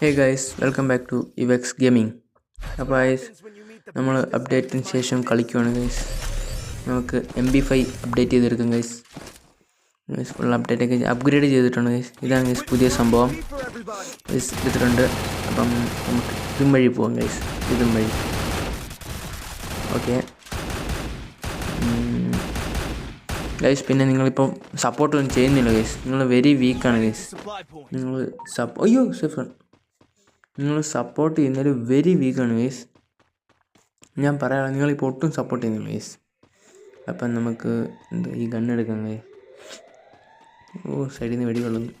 Hey guys, welcome back to Evex gaming. അപ്പോൾ guys, നമ്മൾ അപ്ഡേറ്റിന് ശേഷം കളിക്കുവാണ് ഗൈസ്. നമുക്ക് MP5 അപ്ഡേറ്റ് ചെയ്തെടുക്കും ഗൈസ്. ഫുൾ അപ്ഡേറ്റൊക്കെ അപ്ഗ്രേഡ് ചെയ്തിട്ടുണ്ട് ഗൈസ്. ഇതാണ് ഗൈസ് പുതിയ സംഭവം ഗൈസ് എടുത്തിട്ടുണ്ട്. അപ്പം നമുക്ക് ഇതും വഴി പോകാം ഗൈസ്, ഇതും വഴി. ഓക്കെ ഗൈസ്, പിന്നെ നിങ്ങളിപ്പം സപ്പോർട്ടൊന്നും ചെയ്യുന്നില്ല ഗൈസ്. നിങ്ങൾ വെരി വീക്കാണ് ഗൈസ്. നിങ്ങൾ സപ്പോർട്ട് ചെയ്യുന്നതിൽ വെരി വീക്കാണ് ഗൈസ്. ഞാൻ പറയാം, നിങ്ങളിപ്പോൾ ഒട്ടും സപ്പോർട്ട് ചെയ്യുന്നില്ല ഗൈസ്. അപ്പം നമുക്ക് എന്താ ഈ ഗണ്ണെടുക്കാം ഗൈസ്. സൈഡിൽ നിന്ന് വെടി കൊള്ളുന്നു.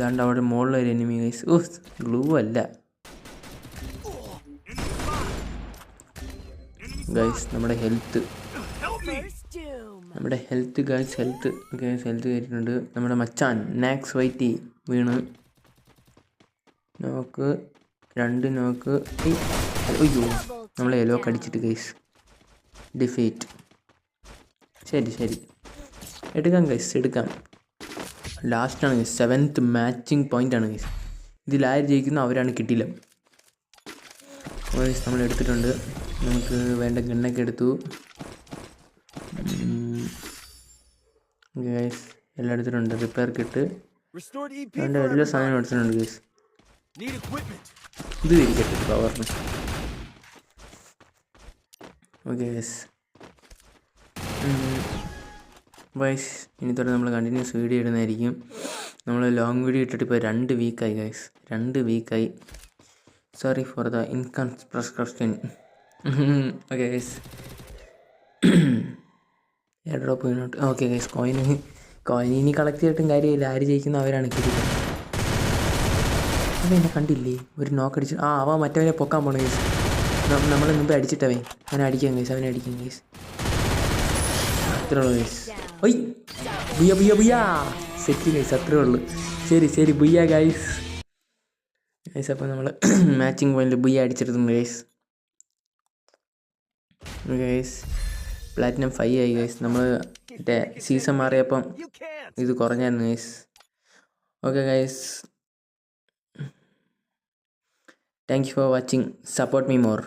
ദാണ്ട് അവിടെ മുകളിലൊരു എനിമി ഗൈസ്. ഗ്ലൂ അല്ല ഗൈസ്, നമ്മുടെ ഹെൽത്ത് ഗൈസ്, ഹെൽത്ത് കയറ്റിയിട്ടുണ്ട്. നമ്മുടെ മച്ചാൻ നാക്സ് വൈറ്റി വീണ്. നോക്ക് 2 നോക്ക്. അയ്യോ, നമ്മളെ യെല്ലോ കടിച്ചിട്ട് ഗൈസ്. ഡിഫീറ്റ്. ശരി എടുക്കാം ഗൈസ്, എടുക്കാം. ലാസ്റ്റാണ് ഗൈസ്, 7th മാച്ചിങ് പോയിൻ്റാണ് ഗൈസ്. ഇതിലാര് ജയിക്കുന്നു അവരാണ് കിട്ടില്ല ഗൈസ്. നമ്മൾ എടുത്തിട്ടുണ്ട്. നമുക്ക് വേണ്ട ഗണ്ണൊക്കെ എടുത്തു ഗൈസ്. എല്ലാം എടുത്തിട്ടുണ്ട്. റിപ്പയർ കിട്ട് വേണ്ട എല്ലാ സാധനവും എടുത്തിട്ടുണ്ട് ഗൈസ്. ഇത് ഇരിക്കട്ടെ പവറിന്. ഓക്കെ ഗൈസ്, ഇനി തൊട്ട് നമ്മൾ കണ്ടിന്യൂസ് വീഡിയോ ഇടുന്നതായിരിക്കും. നമ്മൾ ലോങ് വീഡിയോ ഇട്ടിട്ട് ഇപ്പോൾ 2 വീക്കായി ഗൈസ്. 2 വീക്കായി. സോറി ഫോർ ദ ഇൻകൺസ്പ്രസ്ക്രിപ്ഷൻ. ഓക്കെ ഗൈസ്, എയർ ഡ്രോപ്പ് വീണോട്ട്. ഓക്കെ ഗൈസ്, കോയിൻ ഇനി കളക്ട് ചെയ്തിട്ടും കാര്യമില്ല. ആര് ജയിക്കുന്ന അവരാണ് കിട്ടിയത്. അവൻ എന്നെ കണ്ടില്ലേ? ഒരു നോക്ക് അടിച്ചു. അവൻ മറ്റവനെ പൊക്കാൻ പോണ ഗൈസ്. നമ്മൾ മുമ്പ് അടിച്ചിട്ടവൻ അവനെ അടിക്കാം ഗൈസ്. ഗൈസ് അത്രേ ഉള്ളൂ ഗൈസ്. ബുയ്യ സെറ്റ് ഗൈസ്, അത്രേ ഉള്ളൂ. ശരി ബുയ്യ ഗൈസ്. അപ്പോൾ നമ്മൾ മാച്ചിങ് പോയിന്റിൽ ബുയ്യ അടിച്ചെടുത്തുണ്ട് ഗൈസ്. പ്ലാറ്റിനം 5 ആയി ഗൈസ്. നമ്മൾ മറ്റേ സീസൺ മാറിയപ്പം ഇത് കുറഞ്ഞായിരുന്നു ഗൈസ്. Okay guys, thank you for watching. Support me more.